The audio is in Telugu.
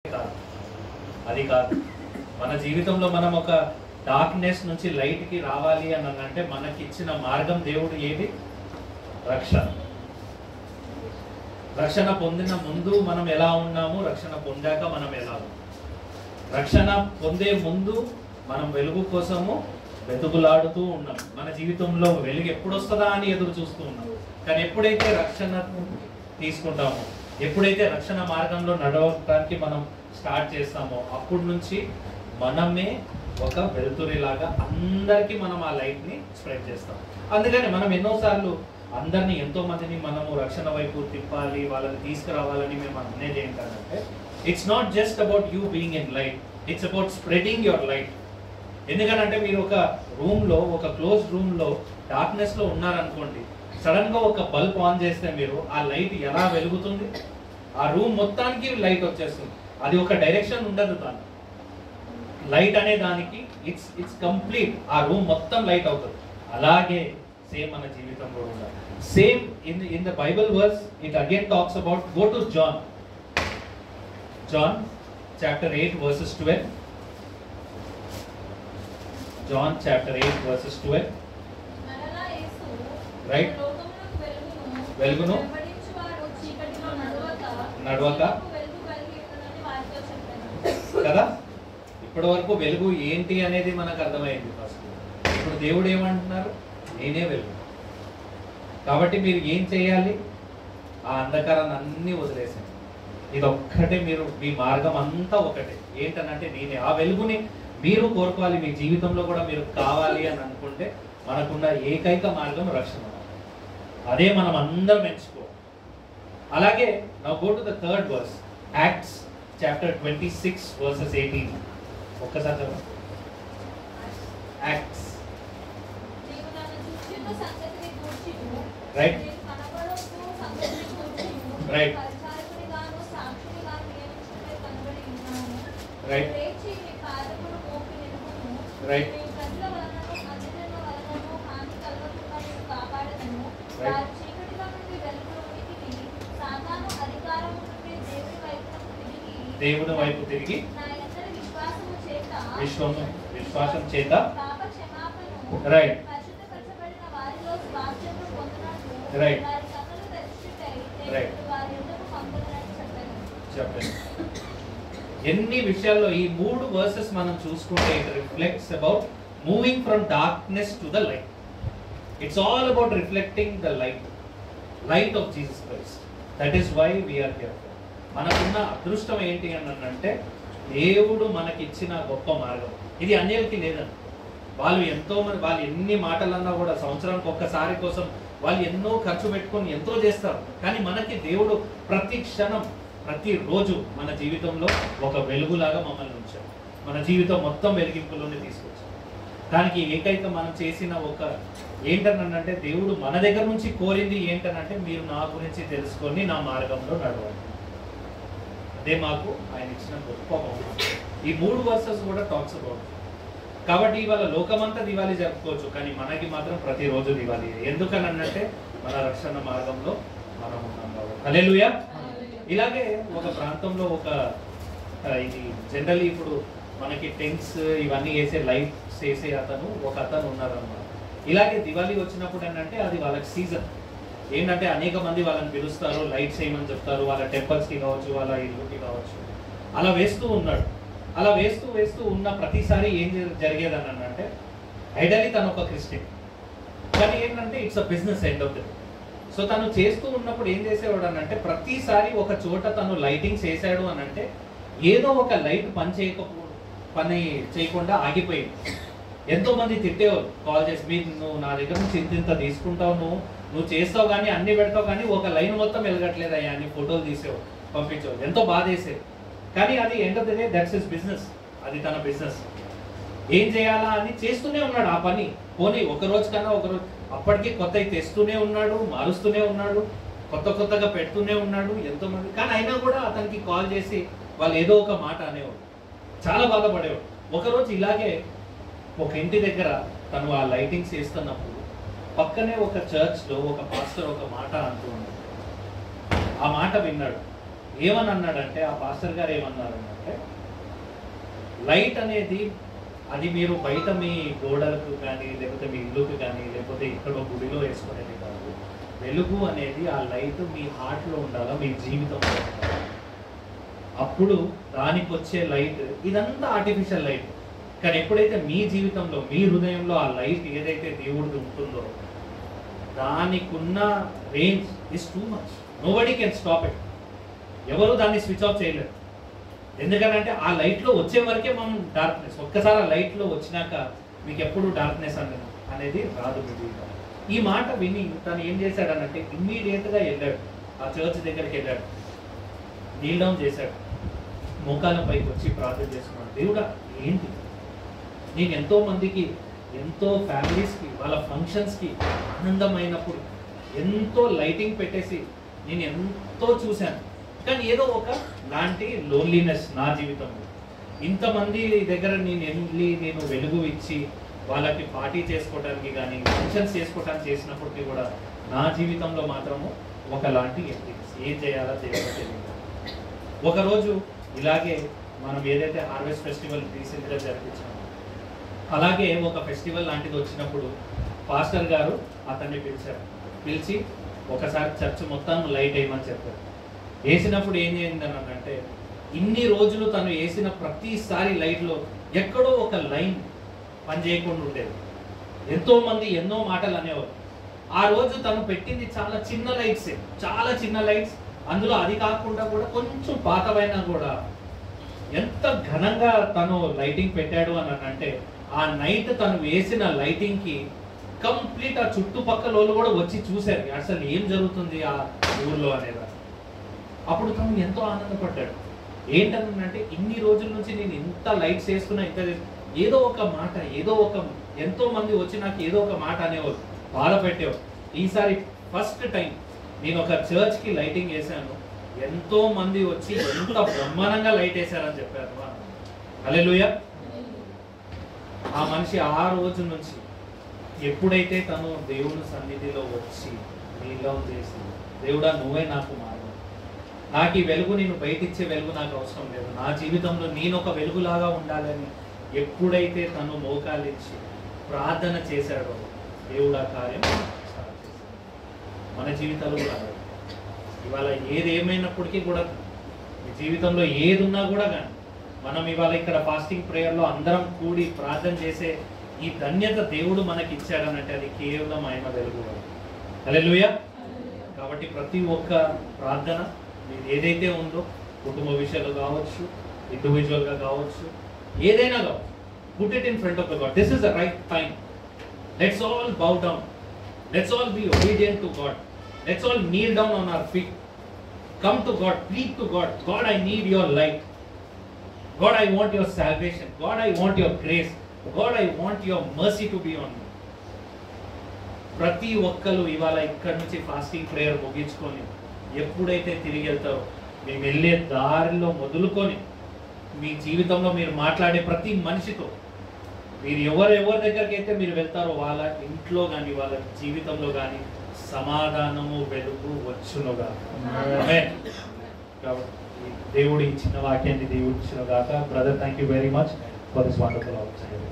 కాదు, అది కాదు. మన జీవితంలో మనం ఒక డార్క్నెస్ నుంచి లైట్ కి రావాలి అని అంటే మనకి ఇచ్చిన మార్గం దేవుడు ఏది? రక్షణ. రక్షణ పొందిన ముందు మనం ఎలా ఉన్నాము, రక్షణ పొందాక మనం ఎలా ఉన్నాము. రక్షణ పొందే ముందు మనం వెలుగు కోసము వెతుకులాడుతూ ఉన్నాం. మన జీవితంలో వెలుగు ఎప్పుడు వస్తుందా అని ఎదురు చూస్తూ ఉన్నాం. కానీ ఎప్పుడైతే రక్షణ తీసుకుంటామో, ఎప్పుడైతే రక్షణ మార్గంలో నడవడానికి మనం స్టార్ట్ చేస్తామో, అప్పటి నుంచి మనమే ఒక వెలుతురిలాగా అందరికీ మనం ఆ లైట్ ని స్ప్రెడ్ చేస్తాం. అందుకని మనం ఎన్నోసార్లు అందరినీ, ఎంతో మందిని మనము రక్షణ వైపు తిప్పాలి, వాళ్ళని తీసుకురావాలని మేము అనేది ఏంటంటే, it's not just about you being in light, it's about spreading your light. ఎందుకంటే మీరు ఒక రూమ్ లో, ఒక క్లోజ్ రూమ్ లో డార్క్నెస్ లో ఉన్నారనుకోండి, సడన్ గా ఒక బల్బ్ ఆన్ చేస్తే మీరు ఆ లైట్ ఎలా వెలుగుతుంది? ఆ రూమ్ మొత్తానికి లైట్ వచ్చేస్తుంది. అది ఒక డైరెక్షన్ ఉండదు. దాని లైట్ అనే దానికి ఇట్స్ కంప్లీట్, ఆ రూమ్ మొత్తం లైట్ అవుతుంది. అలాగే సేమ్ మన జీవితంలో ఉండాలి. Same in the Bible verse it again talks about, go to John chapter 8 verses 12. John chapter 8 verses 12. Right? వెలుగును నడవక కదా. ఇప్పటి వరకు వెలుగు ఏంటి అనేది మనకు అర్థమైంది ఫస్ట్. ఇప్పుడు దేవుడు ఏమంటున్నారు? నేనే వెలుగు. కాబట్టి మీరు ఏం చేయాలి? ఆ అంధకారాన్ని అన్ని వదిలేసాను. ఇది ఒక్కటే, మీరు మీ మార్గం అంతా ఒకటే. ఏంటనంటే నేనే. ఆ వెలుగుని మీరు కోరుకోవాలి, మీ జీవితంలో కూడా మీరు కావాలి అని అనుకుంటే మనకున్న ఏకైక మార్గం రక్షణ. అదే మనం అందరం ఎంచుకోవాలి. అలాగే now go to the third verse, Acts chapter 26 verses 18. ఒక్కసారి చదవండి. Acts right right right right దేవుని వైపు తిరిగి విశ్వాసం చేత రైట్ రైట్ రైట్ చెప్పండి. ఎన్ని విషయాల్లో ఈ మూడు వర్సెస్ మనం చూసుకుంటే it reflects about moving from darkness to the light. It's all about reflecting the light of Jesus Christ. That is why we are here. మనకున్న అదృష్టం ఏంటి అని అంటే, దేవుడు మనకిచ్చిన గొప్ప మార్గం. ఇది అన్యులకి లేదండి. వాళ్ళు ఎంతో మంది, వాళ్ళు ఎన్ని మాటలన్నా కూడా సంవత్సరానికి ఒక్కసారి కోసం వాళ్ళు ఎన్నో ఖర్చు పెట్టుకొని ఎంతో చేస్తారు. కానీ మనకి దేవుడు ప్రతి క్షణం, ప్రతిరోజు మన జీవితంలో ఒక వెలుగులాగా మమ్మల్ని ఉంచాడు. మన జీవితం మొత్తం వెలిగింపులోనే తీసుకొచ్చాడు. దానికి ఏకైక మనం చేసిన ఒక ఏంటనంటే, దేవుడు మన దగ్గర నుంచి కోరింది ఏంటనంటే, మీరు నా గురించి తెలుసుకొని నా మార్గంలో నడవాలి. అదే మాకు ఆయన ఇచ్చిన గొప్ప బహుమతి. ఈ మూడు వర్సెస్ కూడా టాక్స్ అబౌట్. కాబట్టి ఇవాళ లోకమంతా దివాళీ జరుపుకోవచ్చు, కానీ మనకి మాత్రం ప్రతిరోజు దివాళీ. ఎందుకనంటే మన రక్షణ మార్గంలో మనం ఉన్నాం కాబట్టి. హల్లెలూయా. ఇలాగే ఒక ప్రాంతంలో ఇది జనరల్లీ ఇప్పుడు మనకి టెంట్స్ ఇవన్నీ వేసే లైట్స్ వేసే ఒక అతను ఉన్నారన్నమాట. ఇలాగే దివాళీ వచ్చినప్పుడు ఏంటంటే అది వాళ్ళకి సీజన్. ఏంటంటే అనేక మంది వాళ్ళని పిలుస్తారు, లైట్స్ వేయమని చెప్తారు, వాళ్ళ టెంపుల్స్కి కావచ్చు, వాళ్ళ ఇల్లుకి కావచ్చు. అలా వేస్తూ ఉన్నాడు. అలా వేస్తూ ఉన్న ప్రతిసారి ఏం జరిగేదని అంటే, ఐడలీ తను ఒక క్రిస్టియన్, కానీ ఏంటంటే it's a business end of the day. So తను చేస్తూ ఉన్నప్పుడు ఏం చేసేవాడు అని అంటే, ప్రతిసారి ఒక చోట తను లైటింగ్స్ వేసాడు అని అంటే ఏదో ఒక లైట్ పని చేయకుండా ఆగిపోయింది. ఎంతో మంది తిట్టేవారు కాల్ చేసి, నువ్వు నా దగ్గర నుంచి ఇంత తీసుకుంటావు, నువ్వు చేస్తావు కానీ అన్ని పెడతావు కానీ ఒక లైన్ మొత్తం వెలగట్లేదు అయ్యా అని ఫోటోలు తీసేవాడు, పంపించేవాడు. ఎంతో బాధ వేసేది. కానీ అది end of the day that's his business. అది తన బిజినెస్. ఏం చేయాలా అని చేస్తూనే ఉన్నాడు ఆ పని. పోనీ ఒక రోజు కన్నా ఒక రోజు, అప్పటికీ కొత్తవి తెస్తూనే ఉన్నాడు, మారుస్తూనే ఉన్నాడు, కొత్తగా పెడుతూనే ఉన్నాడు ఎంతోమంది. కానీ అయినా కూడా అతనికి కాల్ చేసి వాళ్ళు ఏదో ఒక మాట అనేవాడు, చాలా బాధపడేవాడు. ఒకరోజు ఇలాగే ఒక ఇంటి దగ్గర తను ఆ లైటింగ్స్ వేస్తున్నప్పుడు పక్కనే ఒక చర్చ్లో ఒక పాస్టర్ ఒక మాట అంటూ ఉన్నాడు. ఆ మాట విన్నాడు. ఏమని అన్నాడంటే, ఆ పాస్టర్ గారు ఏమన్నారంటే, లైట్ అనేది అది మీరు బయట మీ గోడలకు కానీ లేకపోతే మీ ఇల్లుకు కానీ లేకపోతే ఇక్కడ గుడిలో వేసుకునేది కాదు. వెలుగు అనేది ఆ లైట్ మీ హార్ట్లో ఉండాలా, మీ జీవితంలో ఉండాలి. అప్పుడు దానికి వచ్చే లైట్ ఇదంతా ఆర్టిఫిషియల్ లైట్. కానీ ఎప్పుడైతే మీ జీవితంలో మీ హృదయంలో ఆ లైట్ ఏదైతే దేవుడిది ఉంటుందో దానికున్న range is too much. Nobody can stop it. ఎవరు దాన్ని స్విచ్ ఆఫ్ చేయలేరు. ఎందుకంటే ఆ లైట్లో వచ్చే వరకే మనం డార్క్నెస్, ఒక్కసారి ఆ లైట్లో వచ్చినాక మీకు ఎప్పుడు డార్క్నెస్ అనేది రాదు మీ జీవితం. ఈ మాట విని తను ఏం చేశాడనంటే ఇమ్మీడియట్గా వెళ్ళాడు, ఆ చర్చ్ దగ్గరికి వెళ్ళాడు, నీల్ డౌన్ చేశాడు, మోకాల పైకి వచ్చి ప్రార్థన చేసుకున్నాడు. దేవుడా ఏంటి, నేను ఎంతో మందికి ఎంతో ఫ్యామిలీస్కి వాళ్ళ ఫంక్షన్స్కి ఆనందమైనప్పుడు ఎంతో లైటింగ్ పెట్టేసి నేను ఎంతో చూశాను, కానీ ఏదో ఒక లాంటి లోన్లీనెస్ నా జీవితంలో. ఇంతమంది దగ్గర నేను వెళ్ళి నేను వెలుగు ఇచ్చి వాళ్ళకి పార్టీ చేసుకోవడానికి కానీ ఫంక్షన్స్ చేసుకోవడానికి చేసినప్పటికీ కూడా నా జీవితంలో మాత్రము ఒకలాంటి ఎంటీనెస్. ఏం చేయాలో తెలియదు. ఒకరోజు ఇలాగే మనం ఏదైతే హార్వెస్ట్ ఫెస్టివల్ రీసెంట్గా జరిపించామో అలాగే ఒక ఫెస్టివల్ లాంటిది వచ్చినప్పుడు పాస్టర్ గారు అతన్ని పిలిచారు. పిలిచి ఒకసారి చర్చ్ మొత్తం లైట్ వేయమని చెప్పారు. వేసినప్పుడు ఏం చేయిందని అంటే ఇన్ని రోజులు తను వేసిన ప్రతిసారి లైట్లో ఎక్కడో ఒక లైన్ పని చేయకుండా ఉండేది. ఎంతోమంది ఎన్నో మాటలు అనేవారు. ఆ రోజు తను పెట్టింది చాలా చిన్న లైట్సే, చాలా చిన్న లైట్స్. అందులో అది కాకుండా కూడా కొంచెం పాతవైనా కూడా ఎంత ఘనంగా తను లైటింగ్ పెట్టాడు అని అంటే ఆ నైట్ తను వేసిన లైటింగ్కి కంప్లీట్ ఆ చుట్టుపక్కల వాళ్ళు కూడా వచ్చి చూశారు అసలు ఏం జరుగుతుంది ఆ ఊర్లో అనేది. అప్పుడు తను ఎంతో ఆనందపడ్డాడు. ఏంటనంటే ఇన్ని రోజుల నుంచి నేను ఇంత లైట్స్ వేసుకున్నా, ఇంత ఏదో ఒక మాట, ఏదో ఒక ఎంతో మంది వచ్చి నాకు ఏదో ఒక మాట అనేవారు, బాధ పెట్టేవారు. ఈసారి ఫస్ట్ టైం నేను ఒక చర్చ్కి లైటింగ్ వేసాను, ఎంతో మంది వచ్చి ఎంత బ్రహ్మాండంగా లైట్ వేశారని చెప్పారు. హల్లెలూయా. ఆ మనిషి ఆ రోజు నుంచి ఎప్పుడైతే తను దేవుని సన్నిధిలో వచ్చి నీలో చేసి దేవుడా నువ్వే నాకు మార్గం, నాకు ఈ వెలుగు నేను బయటిచ్చే వెలుగు నాకు అవసరం లేదు, నా జీవితంలో నేను ఒక వెలుగులాగా ఉండాలని ఎప్పుడైతే తను మోకాలిచ్చి ప్రార్థన చేశాడో దేవుడు ఆ కార్యం స్టార్ట్ చేశాడు. మన జీవితాలు కూడా ఇవాళ ఏది ఏమైనప్పటికీ కూడా మీ జీవితంలో ఏది ఉన్నా కూడా కానీ మనం ఇవాళ ఇక్కడ ఫాస్టింగ్ ప్రేయర్లో అందరం కూడి ప్రార్థన చేసే ఈ ధన్యత దేవుడు మనకి ఇచ్చాడనంటే అది కేవలం ఆయన వెలుగు. హల్లెలూయా. కాబట్టి ప్రతి ఒక్క ప్రార్థన మీరు ఏదైతే ఉందో కుటుంబ విషయాలు కావచ్చు, ఇండివిజువల్గా కావచ్చు, ఏదైనా కావచ్చు, put it in front of the God. This is the right time. Let's all bow down, let's all be obedient to God, let's all kneel down on our feet, come to God, plead to God. God, I need your light. God, I want your salvation. God, I want your grace. God, I want your mercy to be on me. ప్రతి ఒక్కరు ఇవాళ ఇక్కడ నుంచి ఫాస్టింగ్ ప్రేయర్ ముగించుకొని ఎప్పుడైతే తిరిగి వెళ్తారో మేము వెళ్ళే దారిలో మొదలుకొని మీ జీవితంలో మీరు మాట్లాడే ప్రతి మనిషితో మీరు ఎవరెవరి దగ్గరికి అయితే మీరు వెళ్తారో వాళ్ళ ఇంట్లో కానీ వాళ్ళ జీవితంలో కానీ సమాధానము వెలుగు వచ్చునుగా. ఆమేన్. కాబట్టి దేవుడి ఇచ్చిన వాక్యాన్ని దేవుడు ఇచ్చిన గాక. Brother, thank you very much for this wonderful opportunity.